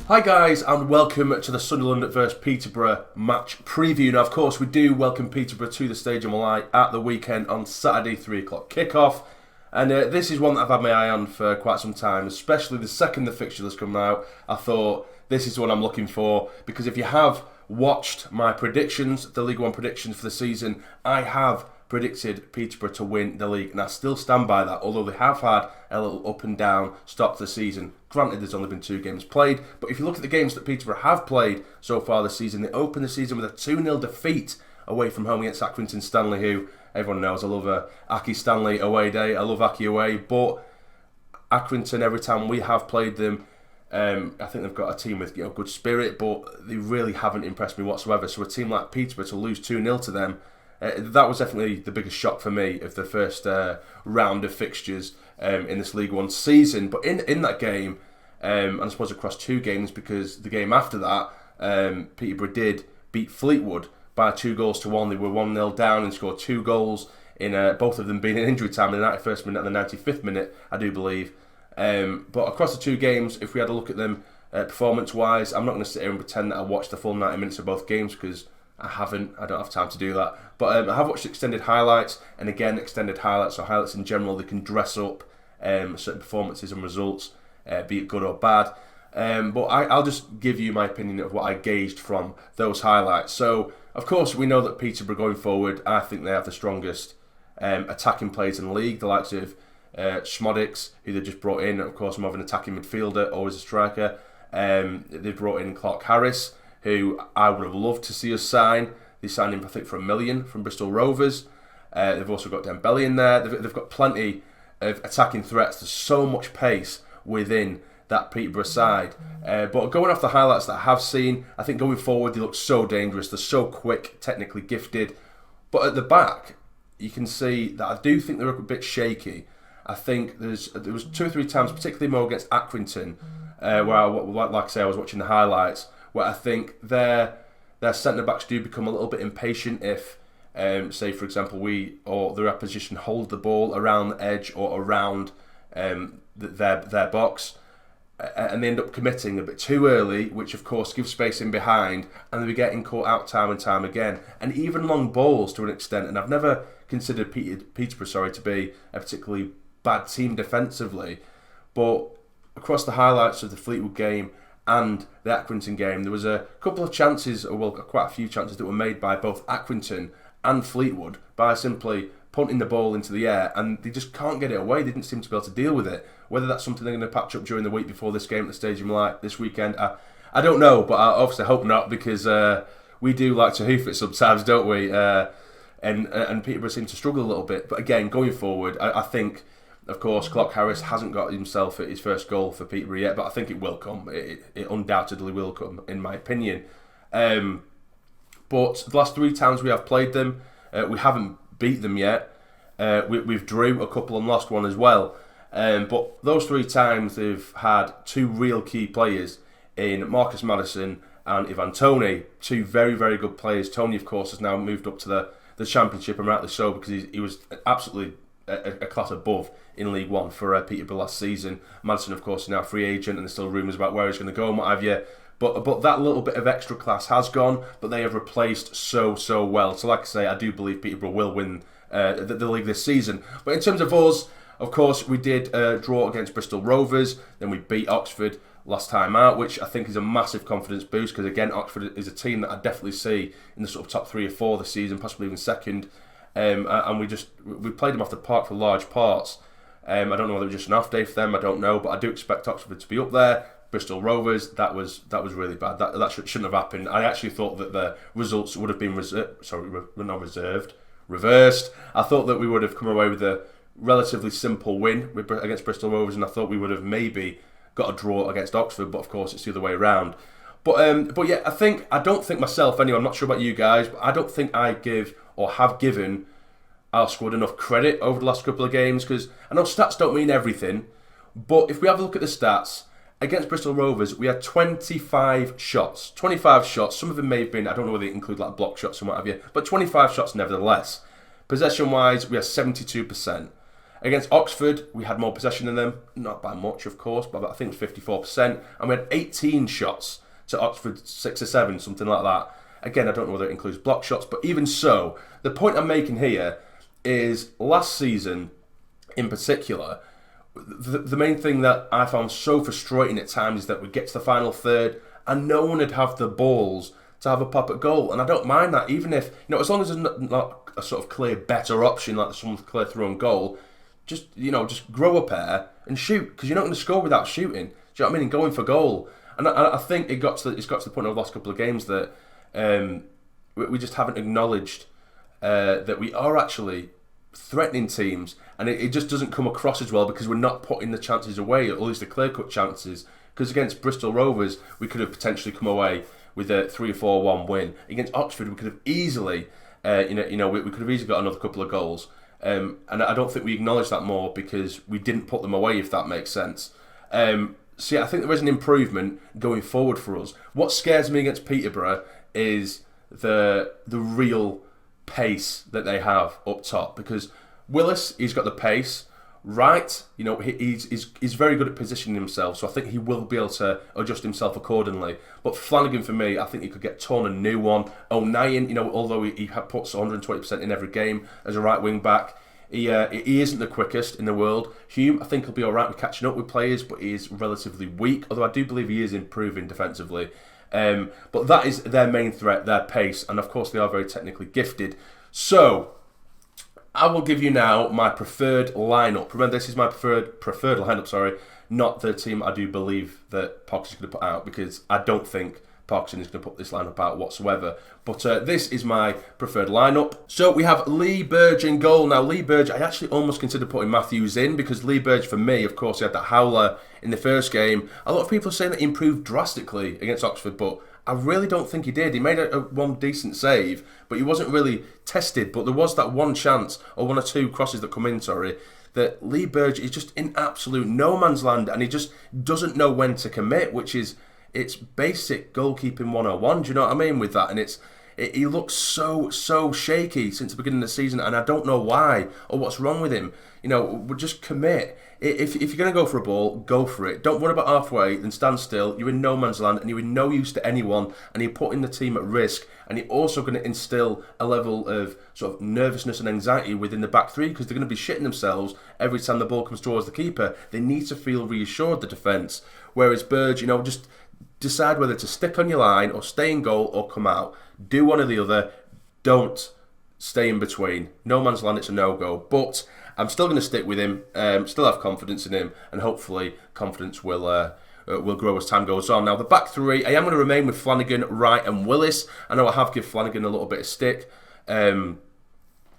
Hi guys, and welcome to the Sunderland vs Peterborough match preview. Now, of course, we do welcome Peterborough to the Stadium of Light at the weekend on Saturday, 3 o'clock kickoff. And this is one that I've had my eye on for quite some time, especially the second the fixture has come out. I thought, this is what I'm looking for, because if you have watched my predictions, the League One predictions for the season, I have predicted Peterborough to win the league, and I still stand by that, although they have had a little up and down start to the season. Granted, there's only been 2 games played, but if you look at the games that Peterborough have played so far this season, they opened the season with a 2-0 defeat away from home against Accrington Stanley, who everyone knows I love a Aki Stanley away day. I love Aki away, but Accrington, every time we have played them, I think they've got a team with good spirit, but they really haven't impressed me whatsoever. So a team like Peterborough to lose 2-0 to them, that was definitely the biggest shock for me of the first round of fixtures in this League One season. But in that game, and I suppose across 2 games, because the game after that, Peterborough did beat Fleetwood by 2-1. They were 1-0 down and scored 2 goals, in both of them being in injury time, in the 91st minute and the 95th minute, I do believe. But across the 2 games, if we had a look at them performance-wise, I'm not going to sit here and pretend that I watched the full 90 minutes of both games, because I don't have time to do that. But I have watched extended highlights, and again, extended highlights, or highlights in general, they can dress up certain performances and results, be it good or bad. But I'll just give you my opinion of what I gauged from those highlights. So, of course, we know that Peterborough going forward, I think they have the strongest attacking players in the league, the likes of Schmodix, who they just brought in, of course, more of an attacking midfielder, always a striker. They brought in Clark Harris, who I would have loved to see us sign. They signed him, I think, for $1 million from Bristol Rovers. They've also got Dembele in there. They've got plenty of attacking threats. There's so much pace within that Peterborough side. But going off the highlights that I have seen, I think going forward they look so dangerous. They're so quick, technically gifted. But at the back, you can see that I do think they're a bit shaky. I think there was 2 or 3 times, particularly more against Accrington, where like I say, I was watching the highlights, where I think their centre-backs do become a little bit impatient if, say for example, we or the opposition hold the ball around the edge or around their box, and they end up committing a bit too early, which of course gives space in behind, and they're getting caught out time and time again, and even long balls to an extent. And I've never considered Peterborough to be a particularly bad team defensively, but across the highlights of the Fleetwood game and the Accrington game, there was a couple of chances, or well, quite a few chances that were made by both Accrington and Fleetwood by simply punting the ball into the air, and they just can't get it away. They didn't seem to be able to deal with it. Whether that's something they're going to patch up during the week before this game at the Stadium Light this weekend, I don't know, but I obviously hope not, because we do like to hoof it sometimes, don't we? And Peterborough seem to struggle a little bit. But again, going forward, I think, of course, Clark Harris hasn't got himself his first goal for Peterborough yet, but I think it will come. It undoubtedly will come, in my opinion. But the last 3 times we have played them, we haven't beat them yet. We've drew a couple and lost one as well. But those 3 times they've had 2 real key players in Marcus Maddison and Ivan Toney, 2 very, very good players. Toney, of course, has now moved up to the Championship, and rightly so, because he was absolutely a class above in League One for Peterborough last season. Maddison, of course, is now a free agent, and there's still rumours about where he's going to go and what have you. But that little bit of extra class has gone, but they have replaced so well. So like I say, I do believe Peterborough will win the league this season. But in terms of us, of course, we did draw against Bristol Rovers, then we beat Oxford last time out, which I think is a massive confidence boost, because again, Oxford is a team that I definitely see in the sort of top 3 or 4 this season, possibly even second. And we played them off the park for large parts. I don't know whether it was just an off day for them, I don't know, but I do expect Oxford to be up there. Bristol Rovers, that was really bad. That shouldn't have happened. I actually thought that the results would have been reversed. I thought that we would have come away with a relatively simple win against Bristol Rovers, and I thought we would have maybe got a draw against Oxford, but of course it's the other way around. But yeah, I don't think myself anyway, I'm not sure about you guys, but I don't think I give or have given our squad enough credit over the last couple of games, because I know stats don't mean everything, but if we have a look at the stats, against Bristol Rovers, we had 25 shots. 25 shots. Some of them may have been, I don't know whether they include like block shots and what have you, but 25 shots nevertheless. Possession-wise, we had 72%. Against Oxford, we had more possession than them, not by much, of course, but I think it was 54%, and we had 18 shots to Oxford 6 or 7, something like that. Again, I don't know whether it includes block shots, but even so, the point I'm making here is last season, in particular, the main thing that I found so frustrating at times is that we'd get to the final third and no one would have the balls to have a pop at goal. And I don't mind that, even if, as long as there's not a sort of clear better option, like someone's clear through on goal, just grow a pair and shoot, because you're not going to score without shooting. Do you know what I mean? And going for goal. And I think it's got to the point of the last couple of games that we just haven't acknowledged that we are actually threatening teams, and it just doesn't come across as well because we're not putting the chances away, or at least the clear-cut chances. Because against Bristol Rovers, we could have potentially come away with a 3-4-1 win. Against Oxford, we could have easily, we could have easily got another couple of goals. And I don't think we acknowledge that more because we didn't put them away, if that makes sense. So yeah, I think there is an improvement going forward for us. What scares me against Peterborough is the real pace that they have up top, because Willis, he's got the pace. Wright, he's very good at positioning himself, so I think he will be able to adjust himself accordingly. But Flanagan, for me, I think he could get torn a new one. O'Nien, although he puts 120% in every game as a right wing back, he isn't the quickest in the world. Hume, I think he'll be all right with catching up with players, but he is relatively weak, although I do believe he is improving defensively. But that is their main threat, their pace, and of course they are very technically gifted. So I will give you now my preferred lineup. Remember, this is my preferred lineup. Not the team I do believe that Parkhurst is going to put out, because I don't think Parkhurst is going to put this lineup out whatsoever. But this is my preferred lineup. So we have Lee Burge in goal. Now, Lee Burge, I actually almost considered putting Matthews in, because Lee Burge, for me, of course, he had that howler in the first game. A lot of people are saying that he improved drastically against Oxford, but I really don't think he did. He made one decent save, but he wasn't really tested. But there was that one chance, or one or two crosses that come in, that Lee Burge is just in absolute no man's land, and he just doesn't know when to commit, it's basic goalkeeping 101, do you know what I mean, with that? And he looks so shaky since the beginning of the season, and I don't know why, or what's wrong with him. Just commit. If you're going to go for a ball, go for it. Don't worry about halfway, then stand still. You're in no man's land, and you're in no use to anyone, and you're putting the team at risk, and you're also going to instill a level of sort of nervousness and anxiety within the back three, because they're going to be shitting themselves every time the ball comes towards the keeper. They need to feel reassured, the defence. Whereas Burge, just decide whether to stick on your line or stay in goal or come out. Do one or the other. Don't stay in between. No man's land, it's a no-go. But I'm still going to stick with him, still have confidence in him, and hopefully confidence will grow as time goes on. Now, the back three, I am going to remain with Flanagan, Wright and Willis. I know I have given Flanagan a little bit of stick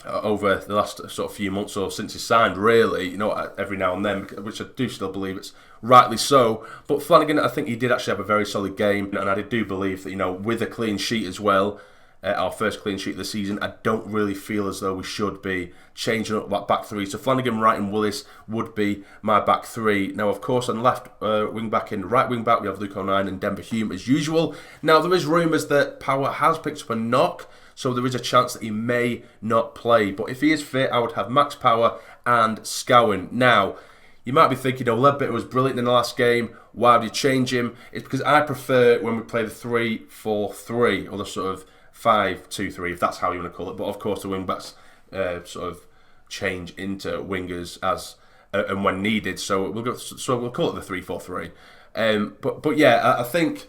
over the last sort of few months or since he signed, really, every now and then, which I do still believe it's rightly so. But Flanagan, I think he did actually have a very solid game, and I do believe that, with a clean sheet as well, our first clean sheet of the season, I don't really feel as though we should be changing up that back three. So Flanagan, Wright and Willis would be my back three. Now, of course, on left wing back and right wing back, we have Luke O'Nien and Denver Hume as usual. Now, there is rumours that Power has picked up a knock, so there is a chance that he may not play. But if he is fit, I would have Max Power and Scowen. Now, you might be thinking, Ledbetter was brilliant in the last game. Why would you change him? It's because I prefer when we play the 3-4-3, or the sort of 5-2-3, if that's how you want to call it. But of course, the wing backs sort of change into wingers as and when needed. So we'll call it the 3-4-3. But yeah, I think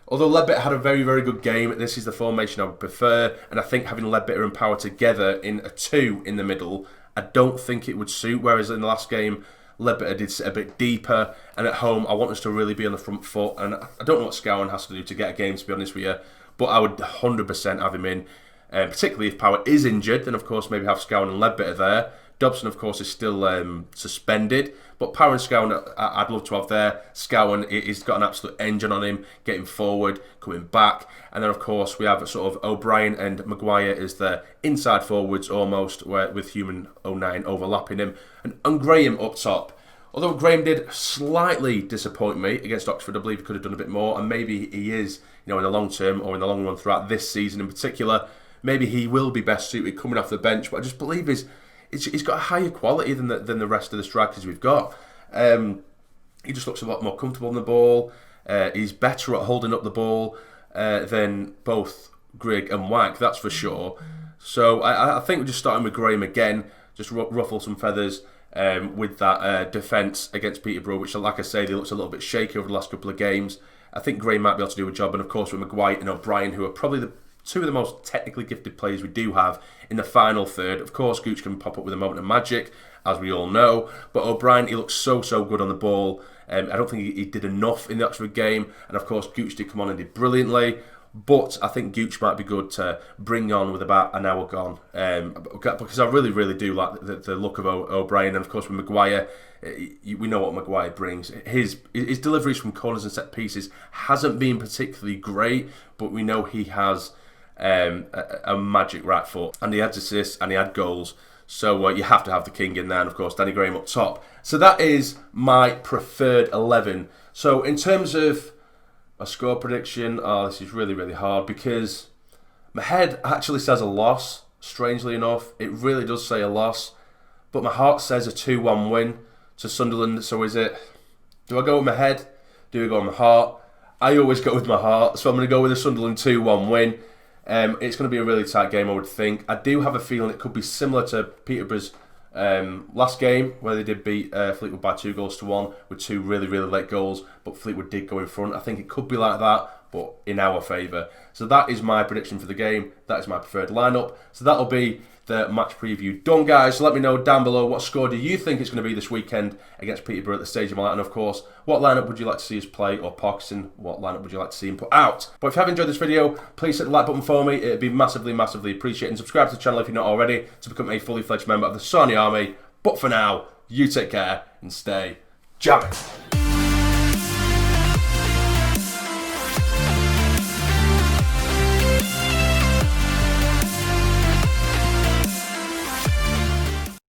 although Ledbetter had a very, very good game, this is the formation I would prefer. And I think having Ledbetter and Power together in a 2 in the middle, I don't think it would suit. Whereas in the last game, Ledbetter did sit a bit deeper, and at home I want us to really be on the front foot. And I don't know what Scowen has to do to get a game, to be honest with you. But I would 100% have him in, particularly if Power is injured. Then, of course, maybe have Scowen and Ledbetter there. Dobson, of course, is still suspended. But Power and Scowen, I'd love to have there. Scowen, he's got an absolute engine on him, getting forward, coming back. And then, of course, we have sort of O'Brien and Maguire as the inside forwards almost, with Hume and O'Nien overlapping him. And Graham up top. Although Graham did slightly disappoint me against Oxford, I believe he could have done a bit more, and maybe he is, in the long term or in the long run throughout this season in particular, maybe he will be best suited coming off the bench. But I just believe his he's got a higher quality than the rest of the strikers we've got. He just looks a lot more comfortable on the ball. He's better at holding up the ball than both Grigg and Wag, that's for sure. So I think we're just starting with Graham again, just ruffle some feathers with that defence against Peterborough, which, like I say, they looked a little bit shaky over the last couple of games. I think Graham might be able to do a job, and of course with Maguire and O'Brien, who are probably the two of the most technically gifted players we do have in the final third. Of course, Gooch can pop up with a moment of magic, as we all know, but O'Brien, he looks so good on the ball. I don't think he did enough in the Oxford game, and of course Gooch did come on and did brilliantly, but I think Gooch might be good to bring on with about an hour gone, because I really do like the look of O'Brien, and of course with Maguire, we know what Maguire brings. His deliveries from corners and set pieces hasn't been particularly great, but we know he has a magic right foot, and he had assists and he had goals. So you have to have the king in there, and of course Danny Graham up top. So that is my preferred 11. So in terms of a score prediction, this is really hard, because my head actually says a loss, strangely enough. It really does say a loss, but my heart says a 2-1 win to Sunderland. So do I go with my head? Do I go with my heart? I always go with my heart, so I'm going to go with a Sunderland 2-1 win. It's going to be a really tight game, I would think. I do have a feeling it could be similar to Peterborough's last game, where they did beat Fleetwood by 2-1 with two really late goals, but Fleetwood did go in front. I think it could be like that, but in our favour. So that is my prediction for the game. That is my preferred lineup. So that'll be the match preview done, guys. So let me know down below, what score do you think it's going to be this weekend against Peterborough at the Stadium, and of course, what lineup would you like to see us play, or Parkhurst, what lineup would you like to see him put out? But if you have enjoyed this video, please hit the like button for me. It'd be massively appreciated, and subscribe to the channel if you're not already to become a fully fledged member of the Sarny Army. But for now, you take care and stay jamming.